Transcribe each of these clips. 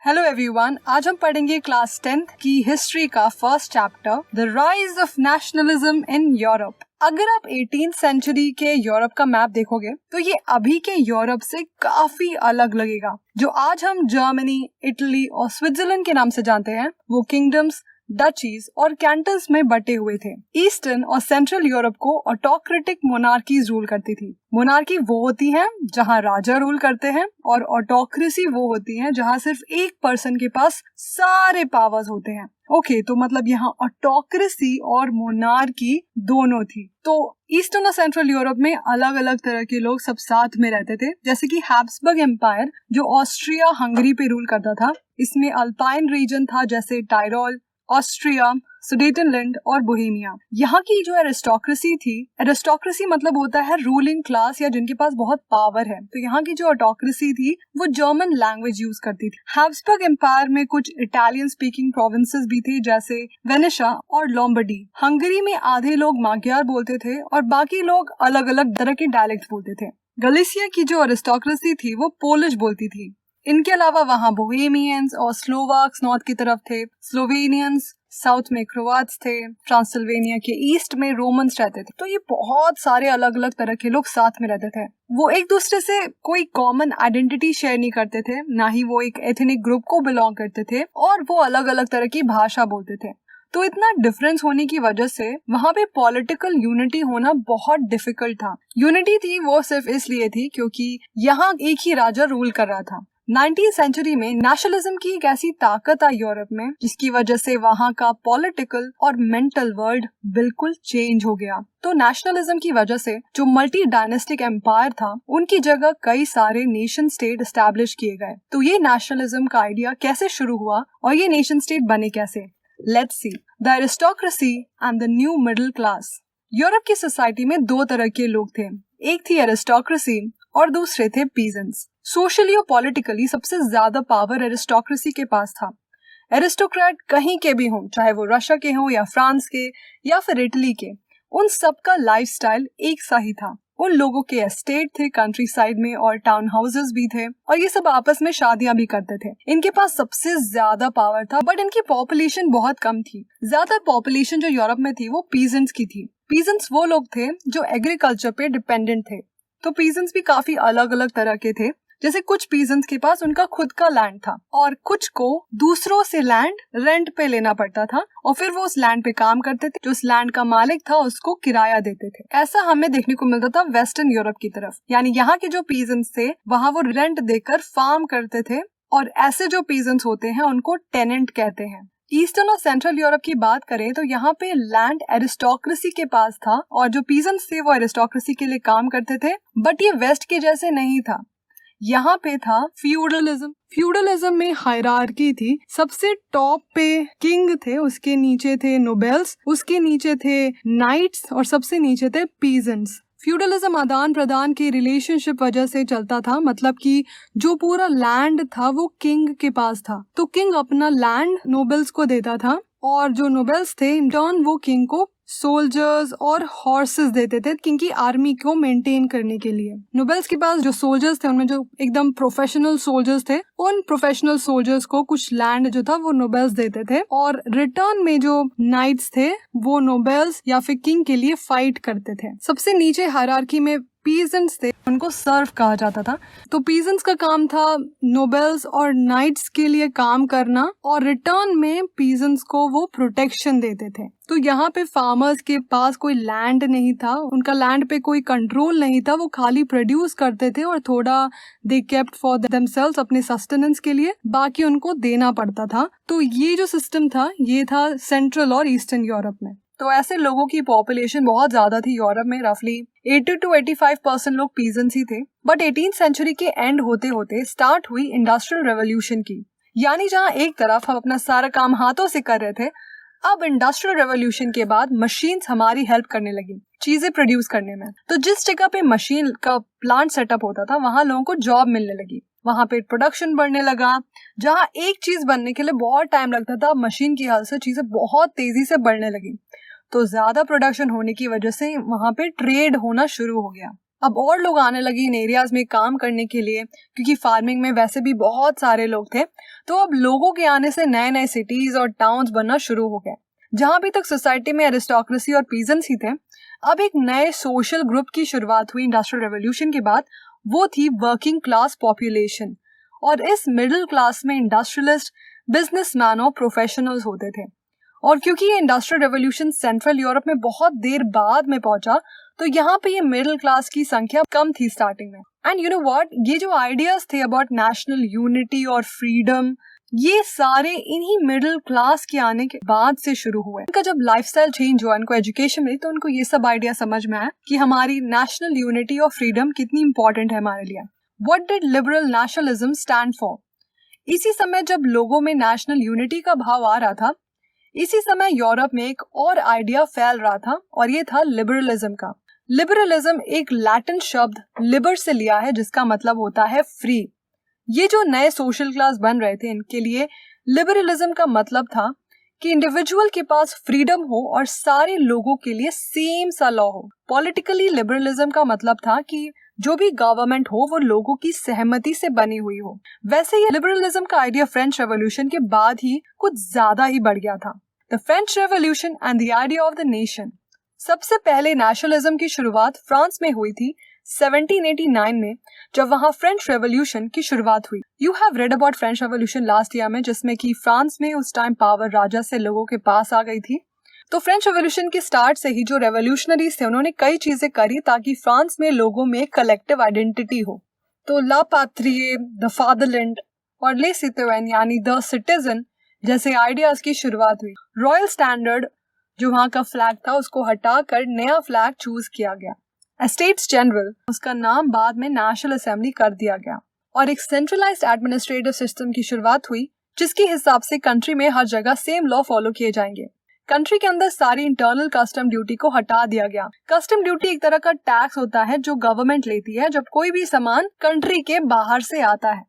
Hello everyone, आज हम पढ़ेंगे क्लास 10th की हिस्ट्री का first chapter the rise of nationalism in Europe. अगर आप 18th सेंचुरी के यूरोप का मैप देखोगे तो ये अभी के यूरोप से काफी अलग लगेगा। जो आज हम जर्मनी, इटली और स्विट्जरलैंड के नाम से जानते हैं वो किंगडम्स, डचीज और कैंटन्स में बटे हुए थे। ईस्टर्न और सेंट्रल यूरोप को ऑटोक्रेटिक मोनार्कीज रूल करती थी। मोनार्की वो होती है जहाँ राजा रूल करते हैं और ऑटोक्रेसी वो होती है जहाँ सिर्फ एक पर्सन के पास सारे पावर्स होते हैं। ओके, तो मतलब यहाँ ऑटोक्रेसी और मोनार्की दोनों थी। तो ईस्टर्न और सेंट्रल यूरोप में अलग अलग तरह के लोग सब साथ में रहते थे, जैसे कि हैब्सबर्ग एम्पायर जो ऑस्ट्रिया हंगरी पे रूल करता था। इसमें अल्पाइन रीजन था जैसे टायरोल, ऑस्ट्रिया, सुडेटनलैंड और बोहेमिया। यहाँ की जो एरिस्टोक्रेसी थी, एरिस्टोक्रेसी मतलब होता है रूलिंग क्लास या जिनके पास बहुत पावर है। तो यहाँ की जो ऑटोक्रेसी थी वो जर्मन लैंग्वेज यूज करती थी। हैब्सबर्ग एम्पायर में कुछ इटालियन स्पीकिंग प्रोविंसेस भी थे जैसे वेनेशिया और लॉम्बार्डी। हंगरी में आधे लोग magyर बोलते थे और बाकी लोग अलग अलग तरह के डायलेक्ट बोलते थे। गलीसिया की जो एरिस्टोक्रेसी थी वो पोलिश बोलती थी। इनके अलावा वहाँ बोहेमियंस और स्लोवाक्स नॉर्थ की तरफ थे, स्लोवेनियंस साउथ में क्रोआट्स थे, ट्रांसिल्वेनिया के ईस्ट में रोमन्स रहते थे। तो ये बहुत सारे अलग अलग तरह के लोग साथ में रहते थे। वो एक दूसरे से कोई कॉमन आइडेंटिटी शेयर नहीं करते थे, ना ही वो एक एथनिक ग्रुप को बिलोंग करते थे, और वो अलग अलग तरह की भाषा बोलते थे। तो इतना डिफरेंस होने की वजह से वहाँ पे पॉलिटिकल यूनिटी होना बहुत डिफिकल्ट था। यूनिटी थी वो सिर्फ इसलिए थी क्योंकि यहाँ एक ही राजा रूल कर रहा था। 19th सेंचुरी में नेशनलिज्म की एक ऐसी ताकत आई यूरोप में जिसकी वजह से वहाँ का पॉलिटिकल और मेंटल वर्ल्ड बिल्कुल चेंज हो गया। तो नेशनलिज्म की वजह से जो मल्टी डायनेस्टिक एम्पायर था उनकी जगह कई सारे नेशन स्टेट एस्टैब्लिश किए गए। तो ये नेशनलिज्म का आइडिया कैसे शुरू हुआ और ये नेशन स्टेट बने कैसे, let's see. The aristocracy and the new middle class. Europe की सोसाइटी में दो तरह के लोग थे, एक थी एरिस्टोक्रेसी और दूसरे थे पीजेंट्स। सोशली और पॉलिटिकली सबसे ज्यादा पावर एरिस्टोक्रेसी के पास था। एरिस्टोक्रेट कहीं के भी हों, चाहे वो रशिया के हों या फ्रांस के या फिर इटली के, उन सबका लाइफस्टाइल एक सा ही था। उन लोगों के एस्टेट थे कंट्री साइड में और टाउन हाउसेस भी थे, और ये सब आपस में शादियां भी करते थे। इनके पास सबसे ज्यादा पावर था, बट इनकी पॉपुलेशन बहुत कम थी। ज्यादा पॉपुलेशन जो यूरोप में थी वो पीजेंट्स की थी। पीजेंट्स वो लोग थे जो एग्रीकल्चर पे डिपेंडेंट थे। तो पीजेंट्स भी काफी अलग अलग तरह के थे। जैसे कुछ पीजेंट्स के पास उनका खुद का लैंड था और कुछ को दूसरों से लैंड रेंट पे लेना पड़ता था, और फिर वो उस लैंड पे काम करते थे। जो उस लैंड का मालिक था उसको किराया देते थे। ऐसा हमें देखने को मिलता था वेस्टर्न यूरोप की तरफ, यानी यहाँ के जो पीजेंट्स थे वहाँ वो रेंट देकर फार्म करते थे, और ऐसे जो पीजेंट्स होते हैं उनको टेनेंट कहते हैं। ईस्टर्न और सेंट्रल यूरोप की बात करें तो यहाँ पे लैंड एरिस्टोक्रेसी के पास था और जो पीजेंट्स थे वो एरिस्टोक्रेसी के लिए काम करते थे। बट ये वेस्ट के जैसे नहीं था, यहाँ पे था फ्यूडलिज्म। फ्यूडलिज्म में हायरार्की थी। सबसे टॉप पे किंग थे, उसके नीचे थे नोबेल्स, उसके नीचे थे नाइट्स और सबसे नीचे थे पीजेंट्स। फ्यूडलिज्म आदान प्रदान के रिलेशनशिप वजह से चलता था, मतलब कि जो पूरा लैंड था वो किंग के पास था, तो किंग अपना लैंड नोबेल्स को देता था, और जो नोबेल्स थे इन टर्न वो किंग को सोल्जर्स और हॉर्सेस देते थे किंग की आर्मी को मेंटेन करने के लिए। नोबेल्स के पास जो सोल्जर्स थे उनमें जो एकदम प्रोफेशनल सोल्जर्स थे, उन प्रोफेशनल सोल्जर्स को कुछ लैंड जो था वो नोबेल्स देते थे, और रिटर्न में जो नाइट्स थे वो नोबेल्स या फिर किंग के लिए फाइट करते थे। सबसे नीचे हायरार्की में पीजेंट्स थे, उनको सर्व कहा जाता था। तो पीजेंट्स का काम था नोबेल्स और नाइट्स के लिए काम करना, और रिटर्न में पीजेंट्स को वो प्रोटेक्शन देते थे। तो यहाँ पे फार्मर्स के पास कोई लैंड नहीं था, उनका लैंड पे कोई कंट्रोल नहीं था, वो खाली प्रोड्यूस करते थे और थोड़ा दे केप्ट फॉर देमसेल्व्स, अपने सस्टेनेंस के लिए, बाकी उनको देना पड़ता था। तो ये जो सिस्टम था ये था सेंट्रल और ईस्टर्न यूरोप में। तो ऐसे लोगों की पॉपुलेशन बहुत ज्यादा थी यूरोप में, रफली 80 to 85% लोग पीजेंट्स ही थे। बट 18th सेंचुरी के एंड होते होते स्टार्ट हुई इंडस्ट्रियल रेवोल्यूशन की, यानी जहाँ एक तरफ हम अपना सारा काम हाथों से कर रहे थे, अब इंडस्ट्रियल रेवोल्यूशन के बाद मशीन्स हमारी हेल्प करने लगी चीजें प्रोड्यूस करने में। तो जिस जगह पे मशीन का प्लांट सेटअप होता था वहां लोगों को जॉब मिलने लगी, वहां पे प्रोडक्शन बढ़ने लगा। जहां एक चीज बनने के लिए बहुत टाइम लगता था, मशीन की हेल्प से चीजें बहुत तेजी से बढ़ने लगी। तो ज्यादा प्रोडक्शन होने की वजह से वहां पे ट्रेड होना शुरू हो गया। अब और लोग आने लगे इन एरियाज में काम करने के लिए, क्योंकि फार्मिंग में वैसे भी बहुत सारे लोग थे। तो अब लोगों के आने से नए नए सिटीज और टाउन्स बनना शुरू हो गए। जहां अभी तक सोसाइटी में एरिस्टोक्रेसी और पीजेंट्स ही थे, अब एक नए सोशल ग्रुप की शुरुआत हुई इंडस्ट्रियल रेवोल्यूशन के बाद। वो थी वर्किंग क्लास पॉपुलेशन। और इस मिडिल क्लास में इंडस्ट्रियलिस्ट, बिजनेसमैन और प्रोफेशनल्स होते थे। और क्योंकि ये इंडस्ट्रियल रेवोल्यूशन सेंट्रल यूरोप में बहुत देर बाद में पहुंचा, तो यहाँ पे ये मिडिल क्लास की संख्या कम थी स्टार्टिंग में। एंड यू नो व्हाट, ये जो आइडियाज थे अबाउट नेशनल यूनिटी और फ्रीडम, ये सारे इन्हीं मिडिल क्लास के आने के बाद से शुरू हुए। उनका जब लाइफस्टाइल चेंज हुआ, इनको एजुकेशन मिली, तो उनको ये सब आइडिया समझ में आया कि हमारी नेशनल यूनिटी और फ्रीडम कितनी इंपॉर्टेंट है हमारे लिए। What did liberal nationalism stand for? इसी समय जब लोगों में नेशनल यूनिटी का भाव आ रहा था, इसी समय यूरोप में एक और आइडिया फैल रहा था, और ये था लिबरलिज्म का। लिबरलिज्म एक लैटिन शब्द लिबर से लिया है, जिसका मतलब होता है फ्री। ये जो नए सोशल क्लास बन रहे थे, इनके लिए लिबरलिज्म का मतलब था कि इंडिविजुअल के पास फ्रीडम हो और सारे लोगों के लिए सेम सा लॉ हो। पॉलिटिकली लिबरलिज्म का मतलब था कि जो भी गवर्नमेंट हो वो लोगों की सहमति से बनी हुई हो। वैसे ये लिबरलिज्म का आइडिया फ्रेंच रेवोल्यूशन के बाद ही कुछ ज्यादा ही बढ़ गया था। The French revolution and the idea of the nation. सबसे पहले नेशनलिज्म की शुरुआत फ्रांस में हुई थी 1789 में, जब वहां फ्रेंच रेवोल्यूशन की शुरुआत हुई। You have read about French revolution last year में, जिसमें कि फ्रांस में उस टाइम पावर राजा से लोगों के पास आ गई थी। तो फ्रेंच रेवोल्यूशन के स्टार्ट से ही जो रेवोल्यूशनरीज थे, उन्होंने कई चीजें करी ताकि फ्रांस में लोगों में कलेक्टिव आइडेंटिटी हो। तो ला पात्रिये, द फादरलैंड और ले सिटिज़न यानी द सिटीजन जैसे आइडियाज की शुरुआत हुई। रॉयल स्टैंडर्ड जो वहां का फ्लैग था, उसको हटाकर नया फ्लैग चूज किया गया। एस्टेट्स जनरल, उसका नाम बाद में नेशनल असेंबली कर दिया गया। और एक सेंट्रलाइज्ड एडमिनिस्ट्रेटिव सिस्टम की शुरुआत हुई, जिसके हिसाब से कंट्री में हर जगह सेम लॉ फॉलो किए जाएंगे। कंट्री के अंदर सारी इंटरनल कस्टम ड्यूटी को हटा दिया गया। कस्टम ड्यूटी एक तरह का टैक्स होता है जो गवर्नमेंट लेती है जब कोई भी सामान कंट्री के बाहर से आता है।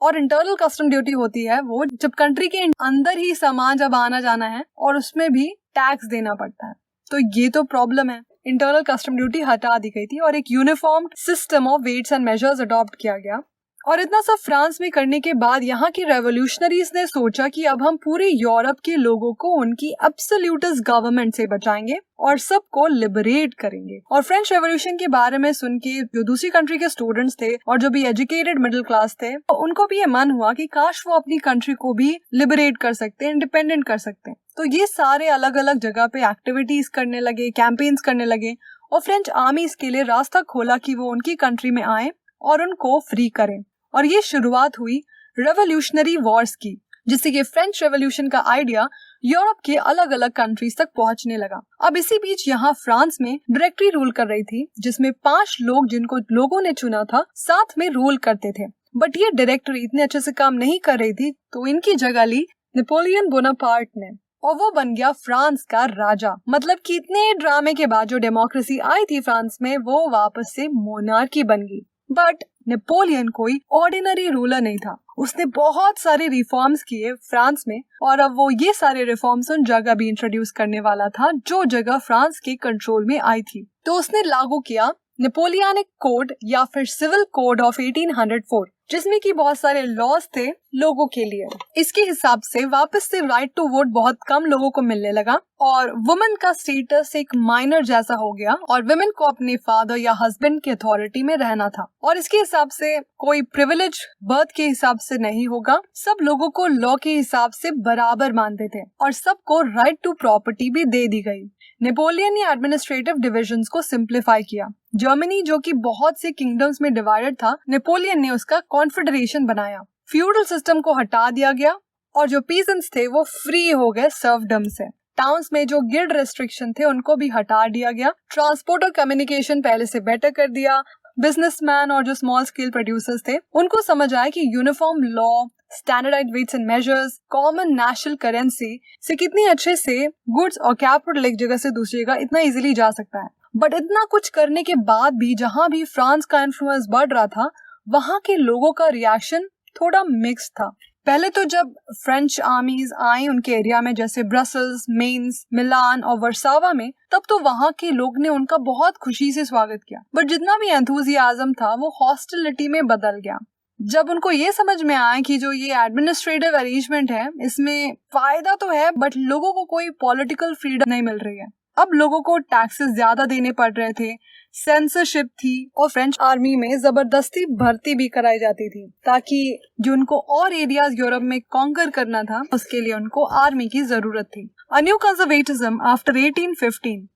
और इंटरनल कस्टम ड्यूटी होती है वो जब कंट्री के अंदर ही सामान जब आना जाना है और उसमें भी टैक्स देना पड़ता है। तो ये तो प्रॉब्लम है। इंटरनल कस्टम ड्यूटी हटा दी गई थी और एक uniform system of weights and measures adopt किया गया। और इतना सब फ्रांस में करने के बाद यहाँ के रेवोल्यूशनरीज ने सोचा कि अब हम पूरे यूरोप के लोगों को उनकी एब्सोल्यूटिस्ट गवर्नमेंट से बचाएंगे और सबको लिबरेट करेंगे। और फ्रेंच रेवोल्यूशन के बारे में सुन के जो दूसरी कंट्री के स्टूडेंट्स थे और जो भी एजुकेटेड मिडिल क्लास थे, तो उनको भी ये मन हुआ कि काश वो अपनी कंट्री को भी लिबरेट कर सकते हैं, इंडिपेंडेंट कर सकते हैं। तो ये सारे अलग अलग जगह पे एक्टिविटीज करने लगे, कैंपेन्स करने लगे और फ्रेंच आर्मी इसके लिए रास्ता खोला कि वो उनकी कंट्री में आए और उनको फ्री करें। और ये शुरुआत हुई रेवोल्यूशनरी वॉर्स की, जिससे कि फ्रेंच रेवोल्यूशन का आइडिया यूरोप के अलग अलग कंट्रीज तक पहुंचने लगा। अब इसी बीच यहाँ फ्रांस में डायरेक्टरी रूल कर रही थी, जिसमें 5 लोग जिनको लोगों ने चुना था साथ में रूल करते थे। बट ये डायरेक्टरी इतने अच्छे से काम नहीं कर रही थी, तो इनकी जगह ली नेपोलियन बोनापार्ट ने और वो बन गया फ्रांस का राजा। मतलब कि इतने ड्रामे के बाद जो डेमोक्रेसी आई थी फ्रांस में, वो वापस से मोनार्की बन गई। बट नेपोलियन कोई ऑर्डिनरी रूलर नहीं था। उसने बहुत सारे रिफॉर्म्स किए फ्रांस में और अब वो ये सारे रिफॉर्म्स उन जगह भी इंट्रोड्यूस करने वाला था जो जगह फ्रांस के कंट्रोल में आई थी। तो उसने लागू किया नेपोलियनिक कोड या फिर सिविल कोड ऑफ 1804, जिसमें कि बहुत सारे लॉज थे लोगों के लिए। इसके हिसाब से वापस से राइट टू वोट बहुत कम लोगों को मिलने लगा और वुमेन का स्टेटस एक माइनर जैसा हो गया और वुमेन को अपने फादर या हस्बैंड की अथॉरिटी में रहना था। और इसके हिसाब से कोई प्रिविलेज बर्थ के हिसाब से नहीं होगा, सब लोगों को लॉ के हिसाब से बराबर मानते थे और सबको राइट टू प्रॉपर्टी भी दे दी गई। नेपोलियन ने एडमिनिस्ट्रेटिव डिविजन्स को सिंप्लीफाई किया। जर्मनी जो कि बहुत से किंगडम्स में डिवाइडेड था, नेपोलियन ने उसका कॉन्फेडरेशन बनाया। फ्यूडल सिस्टम को हटा दिया गया और जो पीजेंट्स थे वो फ्री हो गए सर्वडम से। टाउन्स में जो गिल्ड रेस्ट्रिक्शन थे उनको भी हटा दिया गया। ट्रांसपोर्ट और कम्युनिकेशन पहले से बेटर कर दिया। बिजनेसमैन और जो स्मॉल स्केल प्रोड्यूसर्स थे उनको समझ आया कि uniform law, standardised weights and measures, common national currency से कितनी अच्छे से गुड्स और कैपिटल एक जगह से दूसरी जगह इतना इजीली जा सकता है। बट इतना कुछ करने के बाद भी जहां भी फ्रांस का इन्फ्लुएंस बढ़ रहा था, वहां के लोगों का रिएक्शन थोड़ा मिक्स था। पहले तो जब फ्रेंच आर्मीज आई उनके एरिया में, जैसे ब्रसल्स, मेन्स, मिलान और वर्सावा में, तब तो वहां के लोग ने उनका बहुत खुशी से स्वागत किया। बट जितना भी एंथुजियाज्म था वो हॉस्टिलिटी में बदल गया जब उनको ये समझ में आया कि जो ये एडमिनिस्ट्रेटिव अरेंजमेंट है इसमें फायदा तो है बट लोगों को कोई पॉलिटिकल फ्रीडम नहीं मिल रही है। अब लोगों को टैक्सेस ज्यादा देने पड़ रहे थे, सेंसरशिप थी और फ्रेंच आर्मी में जबरदस्ती भर्ती भी कराई जाती थी ताकि जो उनको और एरियाज यूरोप में कॉन्कर करना था उसके लिए उनको आर्मी की जरूरत थी। A new conservatism after 1815।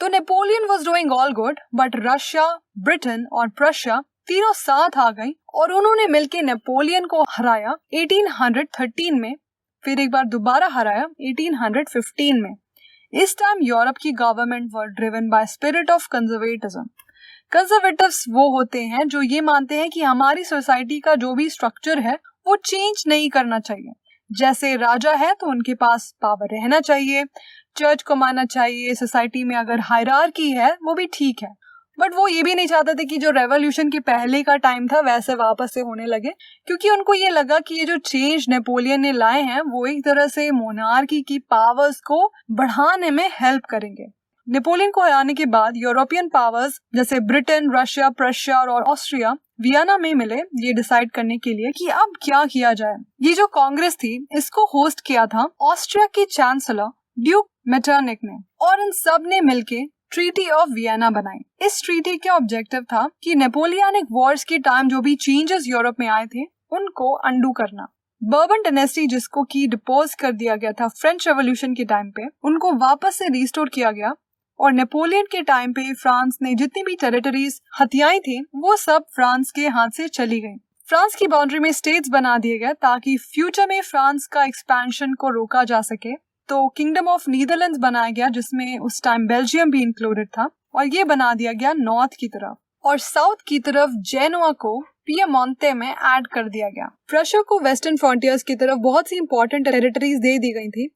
तो Napoleon was doing all good but Russia, Britain और प्रशिया तीनों साथ आ गई और उन्होंने मिलकर नेपोलियन को हराया 1813 में, फिर एक बार दोबारा हराया 1815 में। इस टाइम यूरोप की government were driven by spirit of conservatism. Conservatives वो होते हैं जो ये मानते हैं कि हमारी सोसाइटी का जो भी स्ट्रक्चर है वो चेंज नहीं करना चाहिए। जैसे राजा है तो उनके पास पावर रहना चाहिए, चर्च को मानना चाहिए, सोसाइटी में अगर हायरार्की है वो भी ठीक है, बट वो ये भी नहीं चाहते थे कि जो रेवोल्यूशन के पहले का टाइम था वैसे वापस से होने लगे, क्योंकि उनको ये लगा कि ये जो चेंज नेपोलियन ने लाए हैं वो एक तरह से मोनार्की की पावर्स को बढ़ाने में हेल्प करेंगे। नेपोलियन को हराने के बाद यूरोपियन पावर्स जैसे ब्रिटेन, रशिया, प्रशिया और ऑस्ट्रिया वियना में मिले ये डिसाइड करने के लिए कि अब क्या किया जाए। ये जो कांग्रेस थी इसको होस्ट किया था ऑस्ट्रिया के चांसलर ड्यूक मेटरनिक ने, और इन सब ने मिलके ट्रीटी ऑफ वियना बनाई। इस ट्रीटी का ऑब्जेक्टिव था कि नेपोलियनिक वॉर्स के टाइम जो भी चेंजेस यूरोप में आए थे उनको अंडू करना। बर्बन डायनेस्टी जिसको की डिपोज कर दिया गया था फ्रेंच रेवोल्यूशन के टाइम पे, उनको वापस से रिस्टोर किया गया और नेपोलियन के टाइम पे फ्रांस ने जितनी भी टेरिटरीज हथियाई थी वो सब फ्रांस के हाथ से चली गई। फ्रांस की बाउंड्री में स्टेट्स बना दिए गए ताकि फ्यूचर में फ्रांस का एक्सपेंशन को रोका जा सके। तो किंगडम ऑफ नीदरलैंड्स बनाया गया जिसमें उस टाइम बेल्जियम भी इंक्लूडेड था, और ये बना दिया गया नॉर्थ की तरफ, और साउथ की तरफ जेनोआ को पिएमोंते में ऐड कर दिया गया। प्रशिया को वेस्टर्न फ्रंटियर्स की तरफ बहुत सी इंपॉर्टेंट टेरिटरीज दे दी गई थी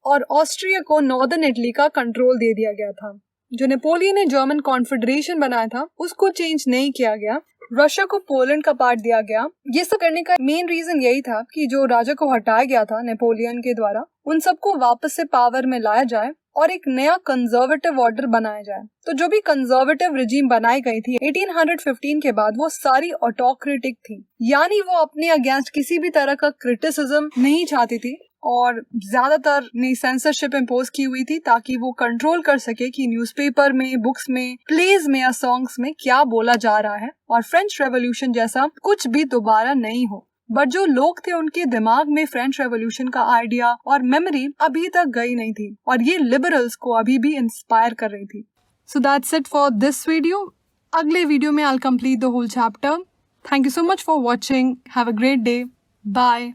और ऑस्ट्रिया को नॉर्दर्न इटली का कंट्रोल दे दिया गया था। जो नेपोलियन ने जर्मन कॉन्फेडरेशन बनाया था उसको चेंज नहीं किया गया। रशिया को पोलैंड का पार्ट दिया गया। ये सब करने का मेन रीजन यही था कि जो राजा को हटाया गया था नेपोलियन के द्वारा उन सबको वापस से पावर में लाया जाए और एक नया कंजर्वेटिव ऑर्डर बनाया जाए। तो जो भी कंजर्वेटिव रिजीम बनाई गई थी 1815 के बाद वो सारी ऑटोक्रेटिक थी, यानी वो अपने अगेंस्ट किसी भी तरह का क्रिटिसिज्म नहीं चाहती थी और ज्यादातर ने सेंसरशिप इम्पोज की हुई थी ताकि वो कंट्रोल कर सके कि न्यूज़पेपर में, बुक्स में, प्लेज में या सॉन्ग्स में क्या बोला जा रहा है और फ्रेंच रेवोल्यूशन जैसा कुछ भी दोबारा नहीं हो। बट जो लोग थे उनके दिमाग में फ्रेंच रेवोल्यूशन का आइडिया और मेमोरी अभी तक गई नहीं थी और ये लिबरल्स को अभी भी इंस्पायर कर रही थी। So that's it for this video. अगले वीडियो में I will complete the whole chapter. Thank you so much for watching. Have a great day. Bye.